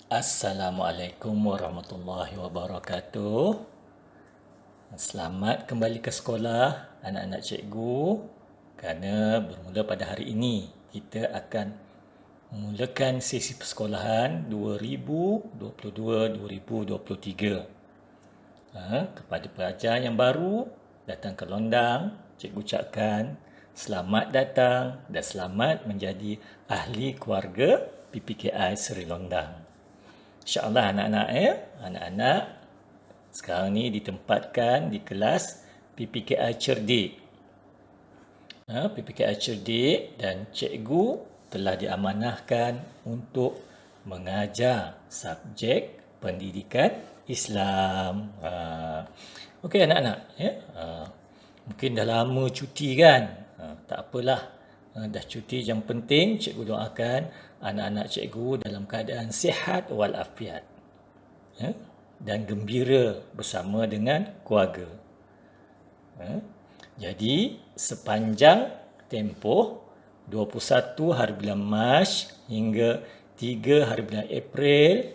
Assalamualaikum warahmatullahi wabarakatuh. Selamat kembali ke sekolah anak-anak cikgu. Kerana bermula pada hari ini kita akan memulakan sesi persekolahan 2022-2023. Kepada pelajar yang baru datang ke Londang, cikgu ucapkan selamat datang dan selamat menjadi ahli keluarga PPKI Seri Londang. InsyaAllah anak-anak sekarang ni ditempatkan di kelas PPKI Cerdik. PPKI Cerdik dan cikgu telah diamanahkan untuk mengajar subjek pendidikan Islam. Okey anak-anak, mungkin dah lama cuti kan? Tak apalah. Dah cuti, yang penting cikgu doakan anak-anak cikgu dalam keadaan sihat walafiat, dan gembira bersama dengan keluarga. Jadi sepanjang tempoh 21 hari bulan Mac hingga 3 hari bulan April,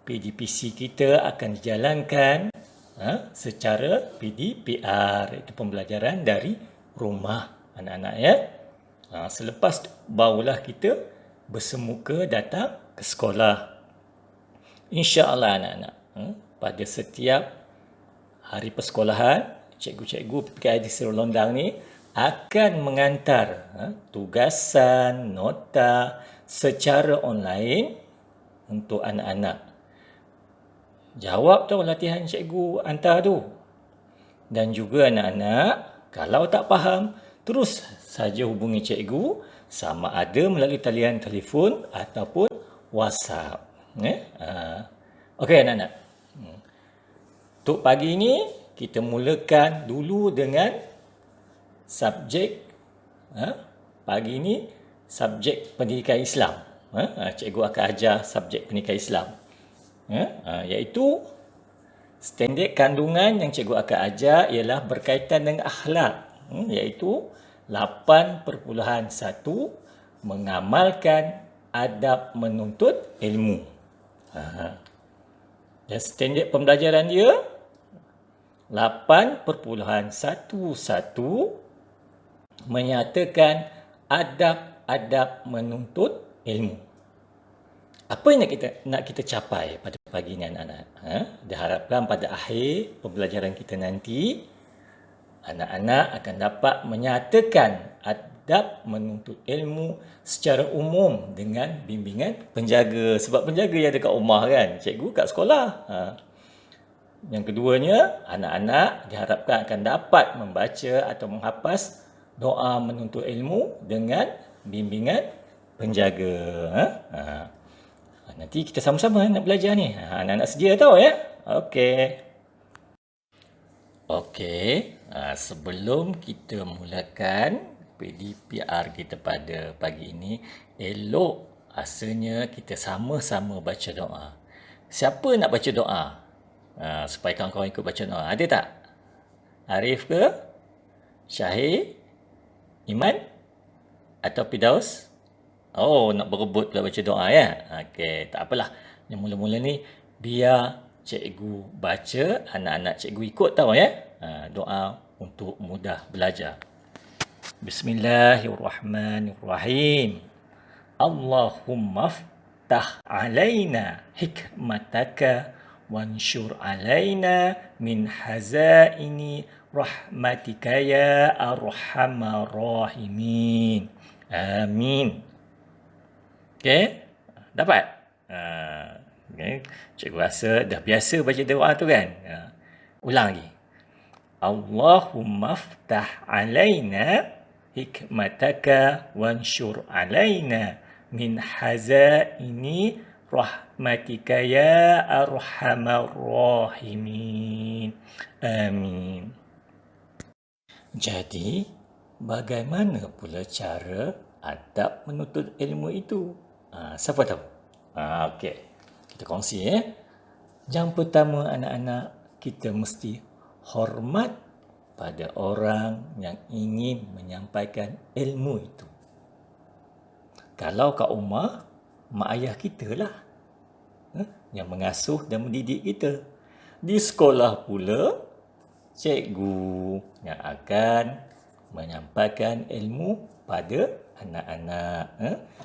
PDPC kita akan dijalankan secara PDPR, iaitu pembelajaran dari rumah anak-anak ya. Selepas barulah kita bersemuka datang ke sekolah. InsyaAllah anak-anak, pada setiap hari persekolahan, cikgu-cikgu PPKI di Seri Londang ni akan mengantar tugasan, nota secara online untuk anak-anak. Jawab tau latihan cikgu hantar tu. Dan juga anak-anak, kalau tak faham, terus saja hubungi cikgu sama ada melalui talian telefon ataupun WhatsApp. Okey anak-anak. Untuk pagi ini, kita mulakan dulu dengan subjek pagi ini subjek pendidikan Islam. Cikgu akan ajar subjek pendidikan Islam. Iaitu standard kandungan yang cikgu akan ajar ialah berkaitan dengan akhlak, iaitu 8.1 mengamalkan adab menuntut ilmu. Dan standard pembelajaran dia 8.11 menyatakan adab-adab menuntut ilmu. Apa yang nak kita capai pada pagi ini anak-anak? Diharapkan pada akhir pembelajaran kita nanti, anak-anak akan dapat menyatakan adab menuntut ilmu secara umum dengan bimbingan penjaga. Sebab penjaga yang ada kat rumah kan, cikgu kat sekolah. Yang keduanya, anak-anak diharapkan akan dapat membaca atau menghafaz doa menuntut ilmu dengan bimbingan penjaga. Nanti kita sama-sama nak belajar ni. Anak-anak sedia tau ya? Okey. Sebelum kita mulakan PDPR kita pada pagi ini, elok rasanya kita sama-sama baca doa. Siapa nak baca doa? Supaya kawan-kawan ikut baca doa. Ada tak? Arif ke? Syahir? Iman? Atau Fidaus? Nak berebut pula baca doa ya? Okey, tak apalah. Yang mula-mula ni biar cikgu baca, anak-anak cikgu ikut tau ya. Doa untuk mudah belajar. Bismillahirrahmanirrahim. Allahumma ftah alaina hikmataka wanshur alaina min hazaini rahmatika ya arhamar rahimin. Amin. Okey? Dapat? Okay. Cikgu rasa dah biasa baca doa tu kan? Ulang lagi. Allahumma ftah alaina hikmataka wanshur alaina min hazaini rahmatika ya arhamar rahimin. Amin. Jadi, bagaimana pula cara adab menuntut ilmu itu? Siapa tahu? Okey. Kita kongsi ya. Yang pertama anak-anak, kita mesti hormat pada orang yang ingin menyampaikan ilmu itu. Kalau kat rumah, mak ayah kita lah. yang mengasuh dan mendidik kita. Di sekolah pula, cikgu yang akan menyampaikan ilmu pada anak-anak.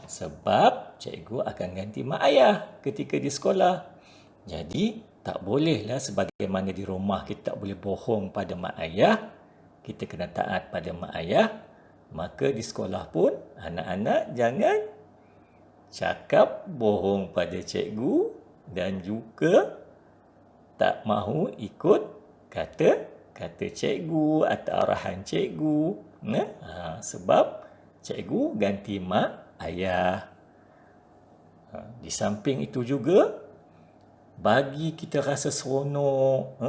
Sebab cikgu akan ganti mak ayah ketika di sekolah. Jadi, tak bolehlah sebagaimana di rumah kita tak boleh bohong pada mak ayah, kita kena taat pada mak ayah. Maka di sekolah pun, anak-anak jangan cakap bohong pada cikgu dan juga tak mahu ikut kata cikgu atau arahan cikgu. Sebab cikgu ganti mak ayah. Di samping itu juga, bagi kita rasa seronok,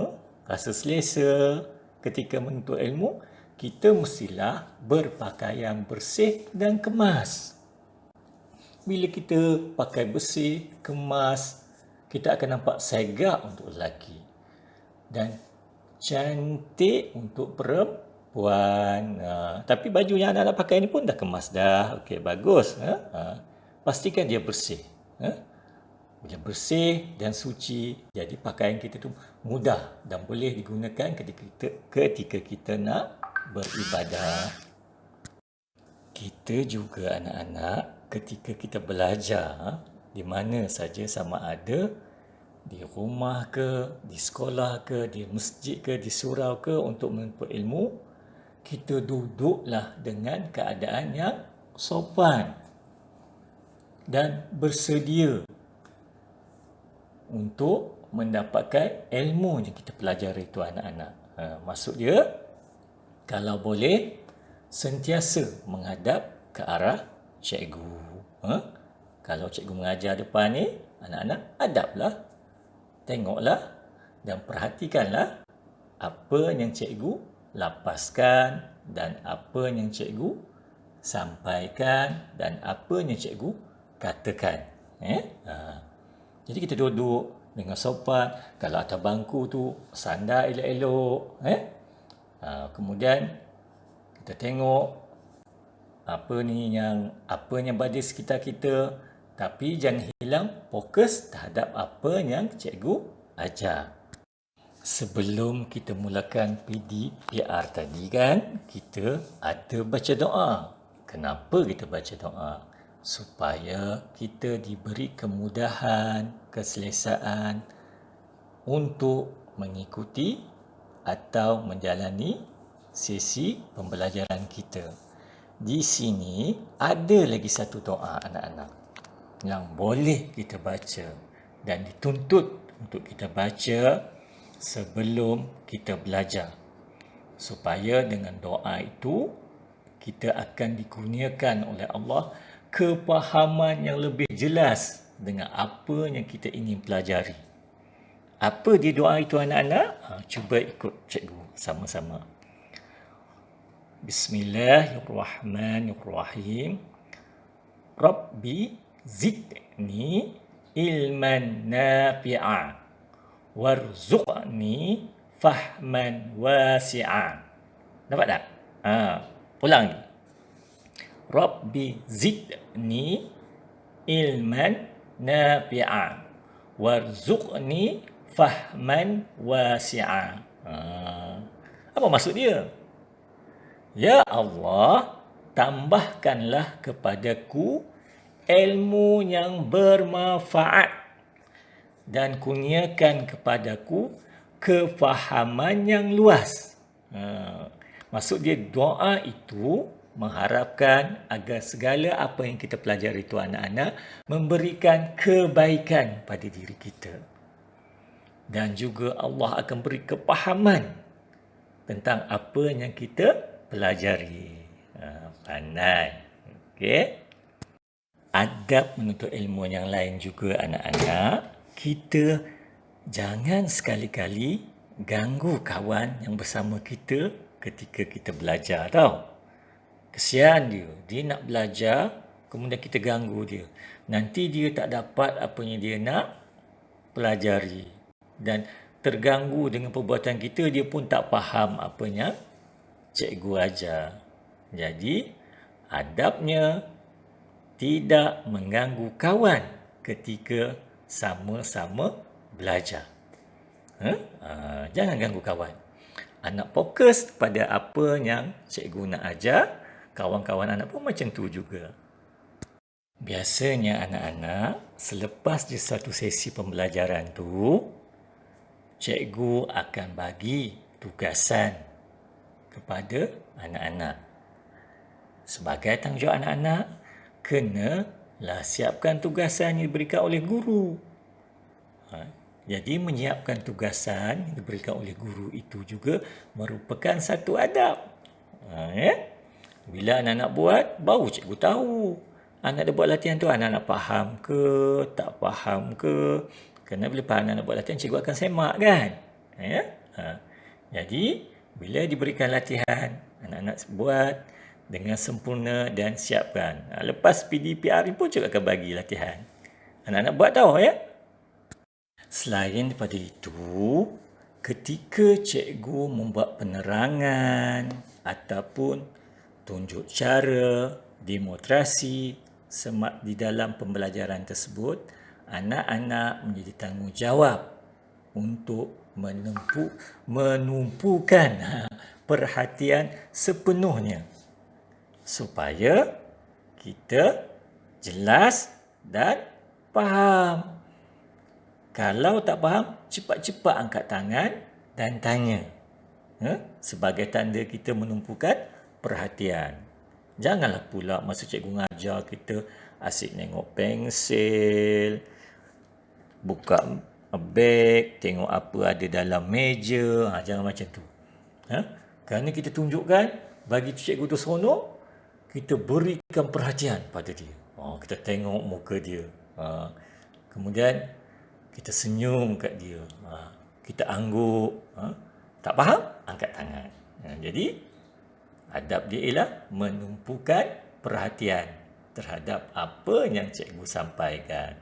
rasa selesa ketika menuntut ilmu, kita mestilah berpakaian bersih dan kemas. Bila kita pakai bersih, kemas, kita akan nampak segak untuk lelaki dan cantik untuk perempuan. Tapi baju yang anak-anak pakai ni pun dah kemas dah. Okey, bagus. Pastikan dia bersih. Bila bersih dan suci, jadi pakaian kita tu mudah dan boleh digunakan ketika kita nak beribadah. Kita juga anak-anak, ketika kita belajar di mana saja, sama ada di rumah ke, di sekolah ke, di masjid ke, di surau ke, untuk menuntut ilmu, kita duduklah dengan keadaan yang sopan dan bersedia untuk mendapatkan ilmu yang kita pelajari itu anak-anak. Maksud dia, kalau boleh, sentiasa menghadap ke arah cikgu. Kalau cikgu mengajar depan ni, anak-anak hadaplah, tengoklah dan perhatikanlah apa yang cikgu lapaskan dan apa yang cikgu sampaikan dan apa yang cikgu katakan. Jadi kita duduk dengan sopan. Kalau atas bangku tu, sandar elok-elok. Kemudian kita tengok apa yang berada di sekitar kita, tapi jangan hilang fokus terhadap apa yang cikgu ajar. Sebelum kita mulakan PDPR tadi kan, kita ada baca doa. Kenapa kita baca doa? Supaya kita diberi kemudahan, keselesaan untuk mengikuti atau menjalani sesi pembelajaran kita. Di sini ada lagi satu doa anak-anak yang boleh kita baca dan dituntut untuk kita baca sebelum kita belajar. Supaya dengan doa itu, kita akan dikurniakan oleh Allah kepahaman yang lebih jelas dengan apa yang kita ingin pelajari. Apa dia doa itu anak-anak? Cuba ikut cikgu sama-sama. Bismillahirrahmanirrahim. Rabbi zidni ilman nafi'a warzuqni fahman wasi'a. Nampak tak? Ulang lagi. Rabbi zidni ilman nafi'a warzuqni fahman wasi'a. Apa maksud dia? Ya Allah, tambahkanlah kepadaku ilmu yang bermanfaat dan kurniakan kepadaku kefahaman yang luas. Maksud dia, doa itu mengharapkan agar segala apa yang kita pelajari itu anak-anak memberikan kebaikan pada diri kita. Dan juga Allah akan beri kepahaman tentang apa yang kita pelajari. Pandai. Okey. Adab menuntut ilmu yang lain juga anak-anak, kita jangan sekali-kali ganggu kawan yang bersama kita ketika kita belajar tau. Kesian dia nak belajar, kemudian kita ganggu dia. Nanti dia tak dapat apa yang dia nak pelajari. Dan terganggu dengan perbuatan kita, dia pun tak faham apa yang cikgu ajar. Jadi, adabnya tidak mengganggu kawan ketika sama-sama belajar. Jangan ganggu kawan. Anak fokus pada apa yang cikgu nak ajar. Kawan-kawan anak pun macam tu juga. Biasanya anak-anak selepas je satu sesi pembelajaran tu, cikgu akan bagi tugasan kepada anak-anak. Sebagai tanggungjawab anak-anak, kenalah siapkan tugasan yang diberikan oleh guru. Jadi menyiapkan tugasan yang diberikan oleh guru itu juga merupakan satu adab. Bila anak-anak buat, baru cikgu tahu. Anak dia buat latihan tu, anak-anak faham ke, tak faham ke. Kerana bila anak-anak buat latihan, cikgu akan semak kan. Jadi, bila diberikan latihan, anak-anak buat dengan sempurna dan siapkan. Lepas PDPR pun cikgu akan bagi latihan. Anak-anak buat tahu ya. Selain daripada itu, ketika cikgu membuat penerangan ataupun tunjuk cara, demonstrasi di dalam pembelajaran tersebut, anak-anak menjadi tanggungjawab untuk menumpukan perhatian sepenuhnya supaya kita jelas dan faham. Kalau tak faham, cepat-cepat angkat tangan dan tanya. Sebagai tanda kita menumpukan perhatian. Janganlah pula masa cikgu ngajar kita asyik tengok pensil, buka beg, tengok apa ada dalam meja. Jangan macam tu. Kerana kita tunjukkan, bagi cikgu tu seronok, kita berikan perhatian pada dia. Kita tengok muka dia. Kemudian, kita senyum kat dia. Kita angguk. Tak faham? Angkat tangan. Jadi, adab dia ialah menumpukan perhatian terhadap apa yang cikgu sampaikan.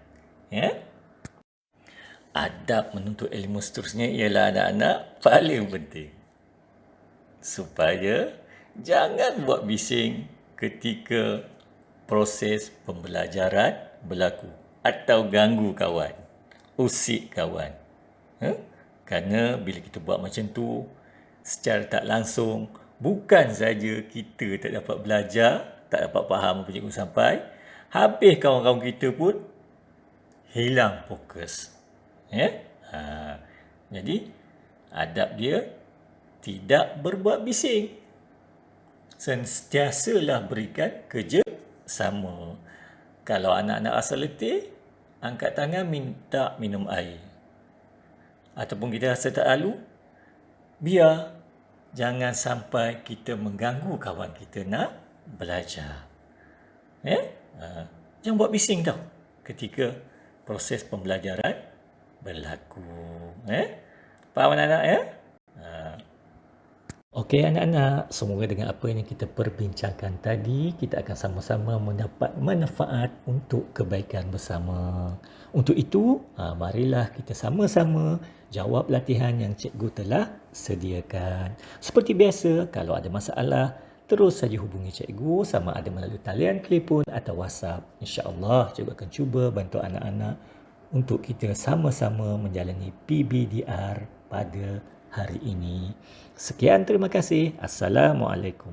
Adab menuntut ilmu seterusnya ialah anak-anak paling penting. Supaya jangan buat bising ketika proses pembelajaran berlaku. Atau ganggu kawan. Usik kawan. Kerana bila kita buat macam tu, secara tak langsung, bukan saja kita tak dapat belajar, tak dapat faham apa cikgu sampai, habis kawan-kawan kita pun hilang fokus. Jadi, adab dia tidak berbuat bising. Sentiasalah berikan kerja sama. Kalau anak-anak rasa letih, angkat tangan minta minum air. Ataupun kita rasa tak lalu, biar jangan sampai kita mengganggu kawan kita nak belajar. Jangan buat bising tau ketika proses pembelajaran berlaku. Faham anak-anak ya? Okey anak-anak, semoga dengan apa yang kita perbincangkan tadi, kita akan sama-sama mendapat manfaat untuk kebaikan bersama. Untuk itu, marilah kita sama-sama jawab latihan yang cikgu telah sediakan. Seperti biasa, kalau ada masalah, terus saja hubungi cikgu sama ada melalui talian telefon atau WhatsApp. InsyaAllah, cikgu akan cuba bantu anak-anak untuk kita sama-sama menjalani PBDR pada hari ini. Sekian, terima kasih. Assalamualaikum.